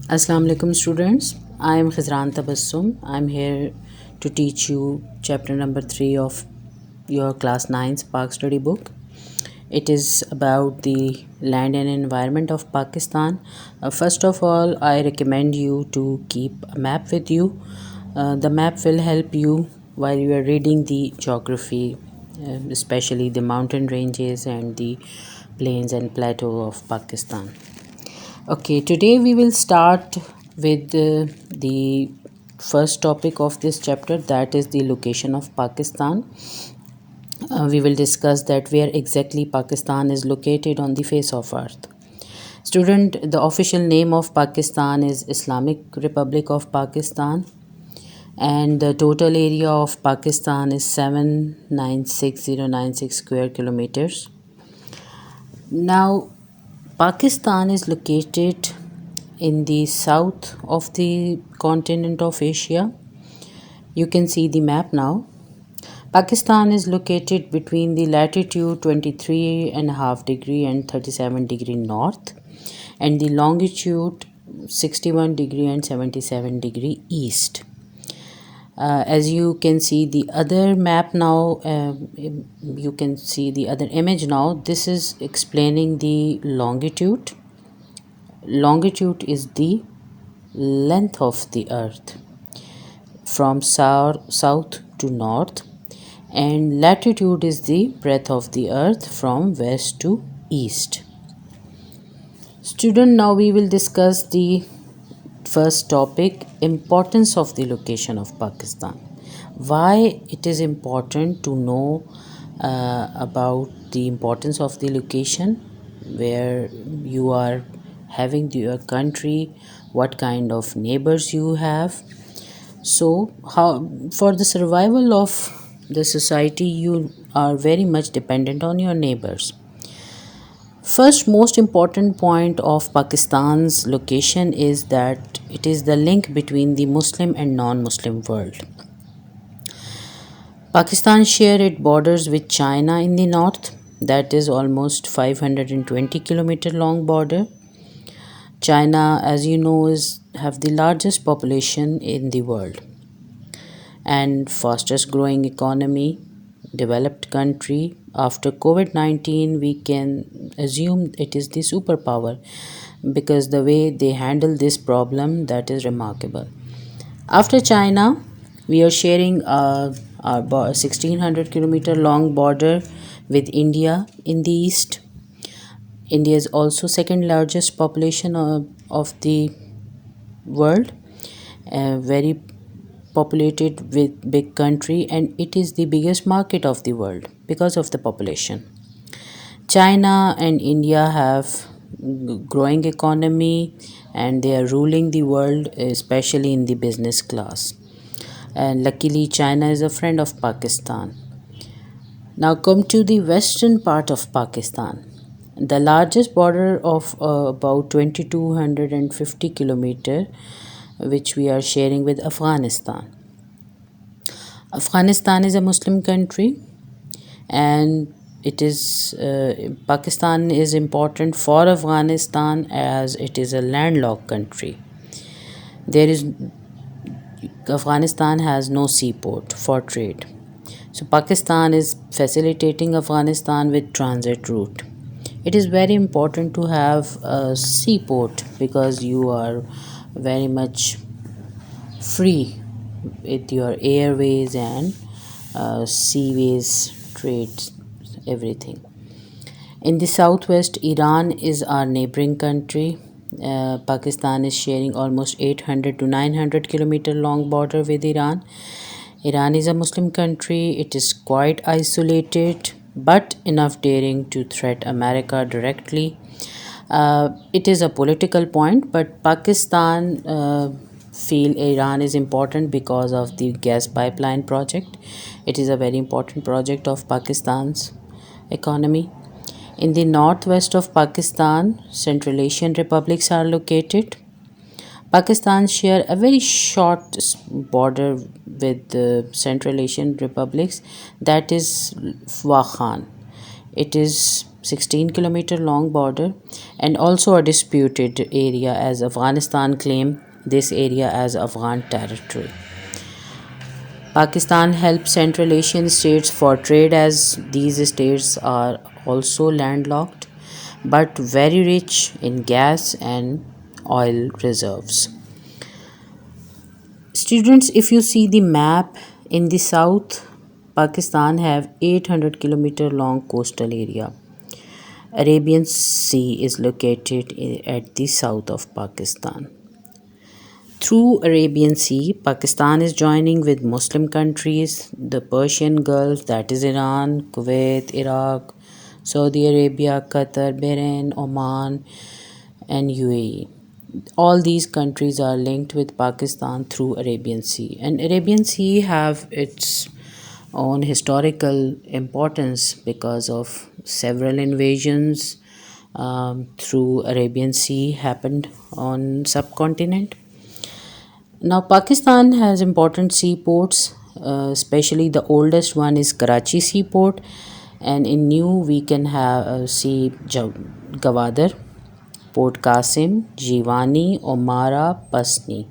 Assalamu alaikum students. I am Khizran Tabassum. I am here to teach you chapter number 3 of your class 9 Spark study book. It is about the land and environment of Pakistan. First of all, I recommend you to keep a map with you. The map will help you while you are reading the geography, especially the mountain ranges and the plains and plateau of Pakistan. Okay, today we will start with the first topic of this chapter, that is the location of Pakistan. We will discuss that where exactly Pakistan is located on the face of earth. Student, the official name of Pakistan is Islamic Republic of Pakistan, and the total area of Pakistan is 796,096 square kilometers. Now, Pakistan is located in the south of the continent of Asia. You can see the map now. Pakistan is located between the latitude 23.5 degree and 37 degree north, and the longitude 61 degree and 77 degree east. As you can see the other map now, you can see the other image now. This is explaining the longitude. Longitude is the length of the earth from south to north, and latitude is the breadth of the earth from west to east. Student, now we will discuss the first topic, importance of the location of Pakistan. Why it is important to know about the importance of the location where you are having your country, what kind of neighbors you have. So, how for the survival of the society, you are very much dependent on your neighbors. First, most important point of Pakistan's location is that it is the link between the Muslim and non-Muslim world. Pakistan share its borders with China in the north, that is almost 520-kilometer long border. China, as you know, is have the largest population in the world and fastest growing economy, developed country. After COVID-19, we can assume it is the superpower because the way they handle this problem, that is remarkable. After China, we are sharing our 1600-kilometer long border with India in the east. India is also second largest population of the world, very populated with big country, and it is the biggest market of the world because of the population. China and India have growing economy, and they are ruling the world, especially in the business class. And luckily China is a friend of Pakistan. Now come to the western part of Pakistan. The largest border of about 2250 kilometer, which we are sharing with Afghanistan. Afghanistan is a Muslim country, and it is Pakistan is important for Afghanistan as it is a landlocked country. There is Afghanistan has no seaport for trade. So Pakistan is facilitating Afghanistan with transit route. It is very important to have a seaport because you are very much free with your airways and seaways trade, everything. In the southwest, Iran is our neighboring country. Pakistan is sharing almost 800 to 900-kilometer long border with Iran. Iran is a Muslim country. It is quite isolated, but enough daring to threat America directly. It is a political point, but Pakistan feel Iran is important because of the gas pipeline project. It is a very important project of Pakistan's economy. In the northwest of Pakistan, Central Asian republics are located. Pakistan share a very short border with the Central Asian republics, that is Wakhan. It is 16-kilometer long border, and also a disputed area as Afghanistan claim this area as Afghan territory. Pakistan helps Central Asian states for trade as these states are also landlocked but very rich in gas and oil reserves. Students, if you see the map in the south, Pakistan have 800-kilometer long coastal area. Arabian Sea is located at the south of Pakistan. Through Arabian Sea, Pakistan is joining with Muslim countries, the Persian Gulf, that is Iran, Kuwait, Iraq, Saudi Arabia, Qatar, Bahrain, Oman, and UAE. All these countries are linked with Pakistan through Arabian Sea, and Arabian Sea have its own historical importance because of several invasions through Arabian Sea happened on subcontinent. Now, Pakistan has important seaports, especially the oldest one is Karachi Seaport, and in new we can see Gawadar, Port Qasim, Jiwani, Omara, Pasni.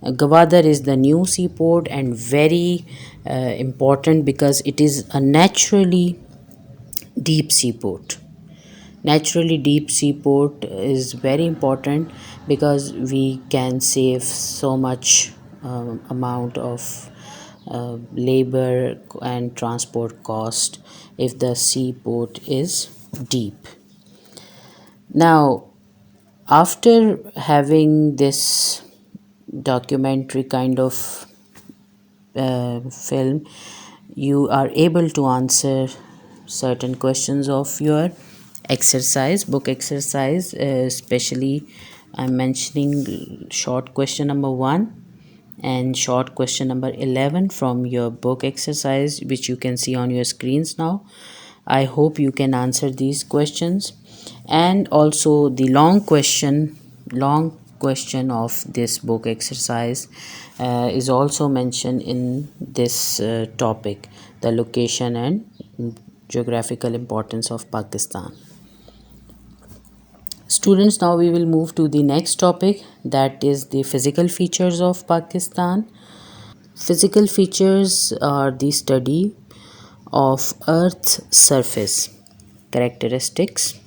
Gawadar is the new seaport and very important because it is a deep seaport. Naturally, deep seaport is very important because we can save so much amount of labor and transport cost if the seaport is deep. Now, after having this documentary kind of film, you are able to answer certain questions of your book exercise, especially I'm mentioning short question number 1 and short question number 11 from your book exercise, which you can see on your screens now. I hope you can answer these questions, and also the long question of this book exercise is also mentioned in this topic, the location and geographical importance of Pakistan. Students, now we will move to the next topic, that is the physical features of Pakistan. Physical features are the study of Earth's surface, characteristics,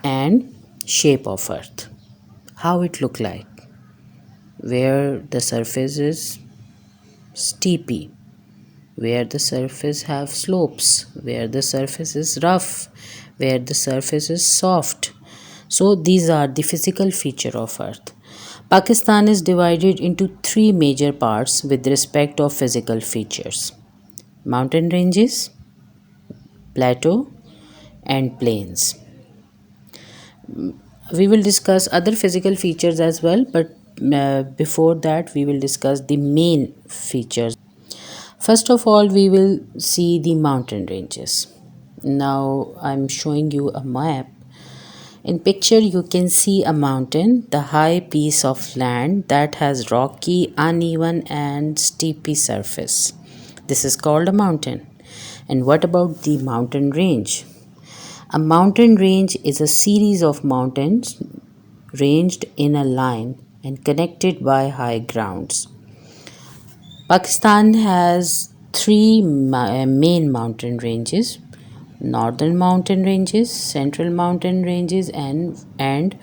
and shape of Earth. How it look like, where the surface is steepy, where the surface have slopes, where the surface is rough, where the surface is soft. So these are the physical feature of Earth. Pakistan is divided into three major parts with respect of physical features: mountain ranges, plateau, and plains. We will discuss other physical features as well, but before that we will discuss the main features. First of all, we will see the mountain ranges. Now I'm showing you a map. In picture you can see a mountain, the high piece of land that has rocky, uneven and steepy surface. This is called a mountain. And what about the mountain range? A mountain range is a series of mountains ranged in a line and connected by high grounds. Pakistan has three main mountain ranges: northern mountain ranges, central mountain ranges, and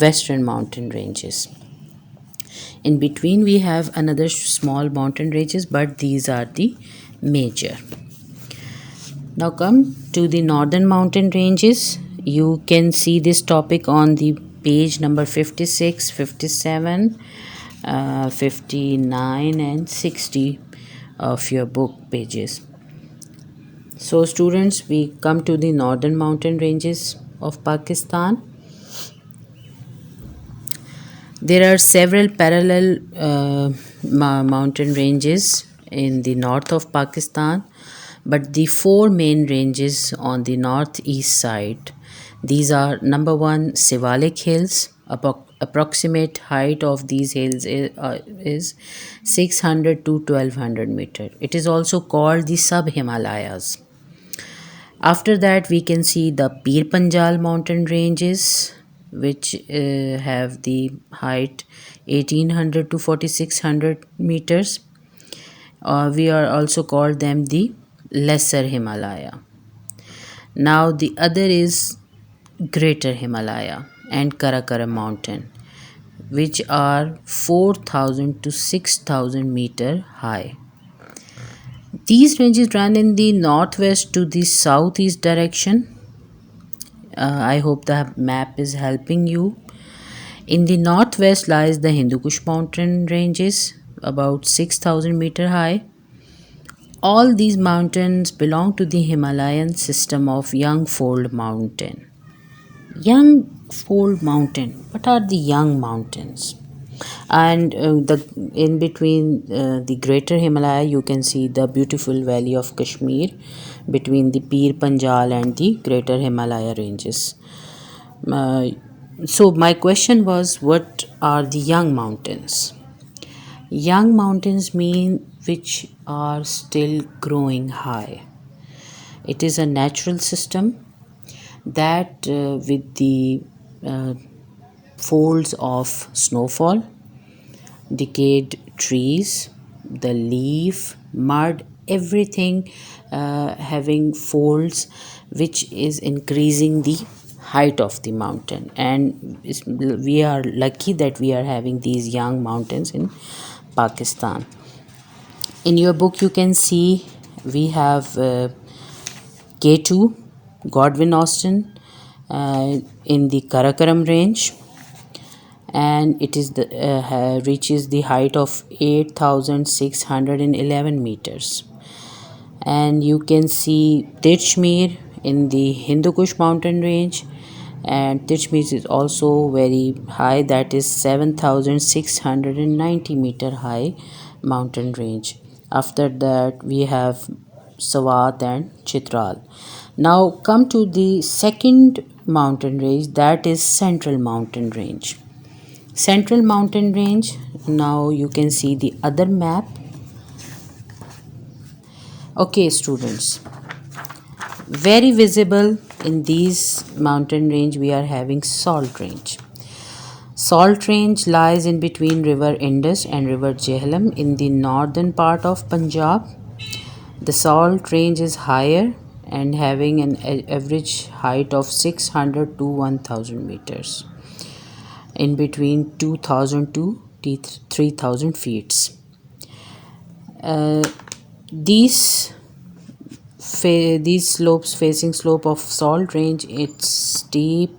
western mountain ranges. In between we have another small mountain ranges, but these are the major. Now come to the northern mountain ranges. You can see this topic on the page number 56, 57, 59 and 60 of your book pages. So students, we come to the northern mountain ranges of Pakistan. There are several parallel mountain ranges in the north of Pakistan, but the four main ranges on the northeast side, these are: number 1, Sivalik Hills. Approximate height of these hills is 600 to 1200 meter. It is also called the sub Himalayas. After that, we can see the Pir Panjal mountain ranges, which have the height 1800 to 4600 meters. We are also called them the Lesser Himalaya. Now, the other is Greater Himalaya and Karakoram mountain, which are 4000 to 6000 meter high. These ranges run in the northwest to the southeast direction. I hope the map is helping you. In the northwest lies the Hindu Kush mountain ranges, about 6000 meter high. All these mountains belong to the Himalayan system of Young Fold Mountain. Young Fold Mountain. What are the Young Mountains? And the in between the Greater Himalaya, you can see the beautiful valley of Kashmir between the Pir Panjal and the Greater Himalaya ranges. Uh, so my question was, what are the young mountains? Young mountains mean which are still growing high. It is a natural system that with the uh, folds of snowfall, decayed trees, the leaf, mud, everything having folds, which is increasing the height of the mountain. And we are lucky that we are having these young mountains in Pakistan. In your book, you can see we have K2, Godwin Austen, in the Karakoram range, and it is the reaches the height of 8611 meters. And you can see Tirchmere in the Hindu Kush mountain range, and Tirchmere is also very high, that is 7690 meter high mountain range. After that we have Swat and Chitral. Now come to the second mountain range, that is Central Mountain Range. Central Mountain Range, now you can see the other map. Okay students, very visible in these mountain range we are having Salt Range. Salt Range lies in between River Indus and River Jhelum in the northern part of Punjab. The Salt Range is higher and having an average height of 600 to 1000 meters, in between 2000 to 3000 feet. Uh, these these slopes, facing slope of Salt Range, it's steep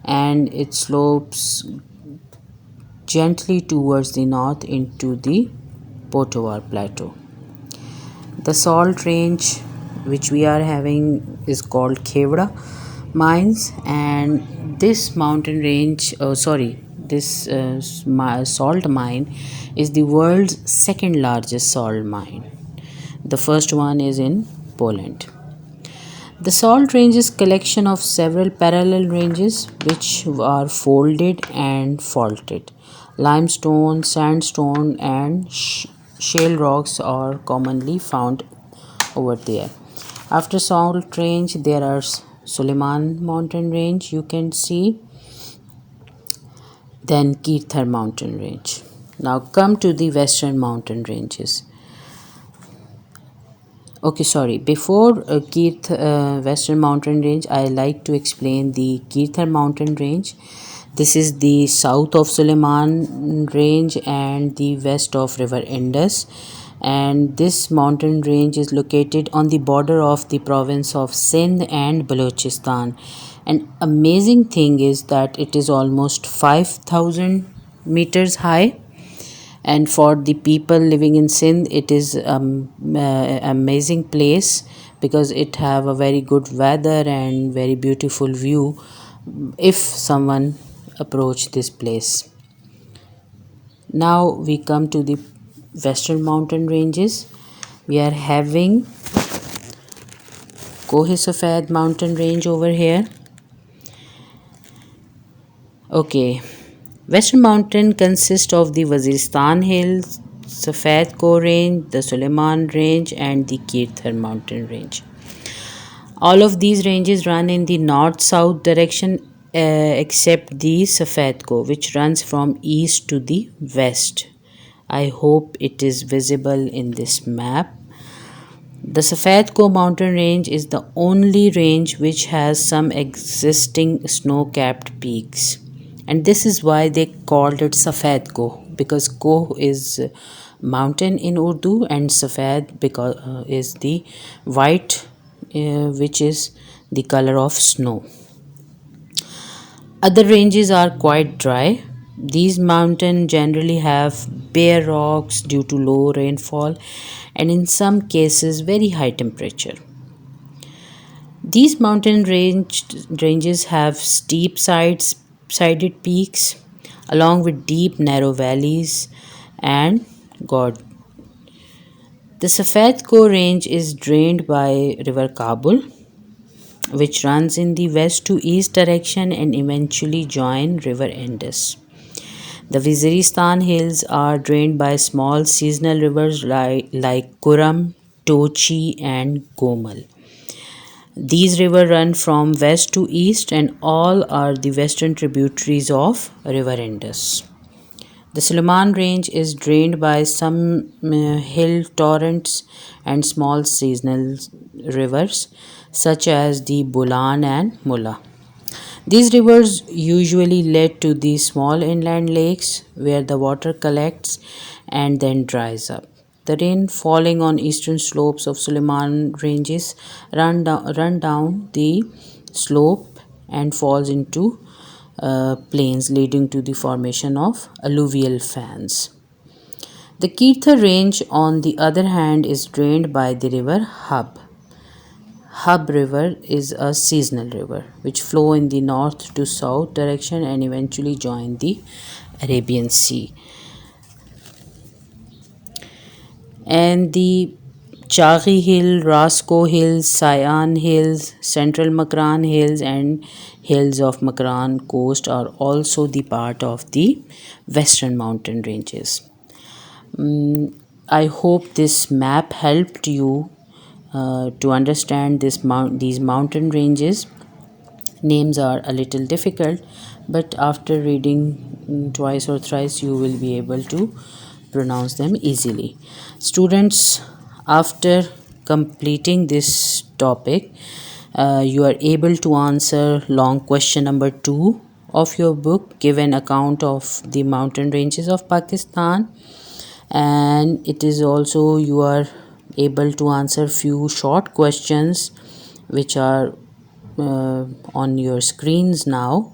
and it slopes gently towards the north into the Potowar Plateau. The Salt Range which we are having is called Khewda Mines, and this mountain range, this salt mine is the world's second largest salt mine. The first one is in Poland. The Salt Range is collection of several parallel ranges which are folded and faulted. Limestone, sandstone and shale rocks are commonly found over there. After Salt Range there are Suleiman mountain range you can see, then Kirthar mountain range. Now come to the western mountain ranges. Okay, sorry. Before Western Mountain Range, I like to explain the Kirthar Mountain Range. This is the south of Suleiman Range and the west of River Indus. And this mountain range is located on the border of the province of Sindh and Balochistan. And amazing thing is that it is almost 5000 meters high, and for the people living in Sindh it is amazing place because it have a very good weather and very beautiful view if someone approach this place. Now we come to the western mountain ranges. We are having Kohe-Safed mountain range over here. Okay, Western Mountain consists of the Waziristan Hills, Safed Koh Range, the Suleiman Range and the Kirthar Mountain Range. All of these ranges run in the north-south direction except the Safedko, which runs from east to the west. I hope it is visible in this map. The Safedko mountain range is the only range which has some existing snow-capped peaks. And this is why they called it Safedko, because Ko is mountain in Urdu and Safed because is the white, which is the color of snow. Other ranges are quite dry. These mountains generally have bare rocks due to low rainfall and in some cases very high temperature. These ranges have steep sided peaks along with deep narrow valleys and god. The Safed Ko range is drained by river Kabul, which runs in the west to east direction and eventually join river Indus. The Waziristan hills are drained by small seasonal rivers like Kuram, Tochi, and Gomal. These rivers run from west to east and all are the western tributaries of river Indus. The Suleiman Range is drained by some hill torrents and small seasonal rivers such as the Bulan and Mulla. These rivers usually lead to the small inland lakes where the water collects and then dries up. The rain falling on eastern slopes of Suleiman ranges run down the slope and falls into plains leading to the formation of alluvial fans. The Kirthar range on the other hand is drained by the river Hab. Hub River is a seasonal river which flow in the north to south direction and eventually join the Arabian Sea. And the Chaghi Hill, Rasko Hills, Sayan Hills, Central Makran Hills and hills of Makran coast are also the part of the western mountain ranges. I hope this map helped you to understand these mountain ranges. Names are a little difficult, but after reading twice or thrice, you will be able to pronounce them easily. Students, after completing this topic, you are able to answer long question number 2 of your book, give an account of the mountain ranges of Pakistan, and it is also you are able to answer few short questions which are on your screens now.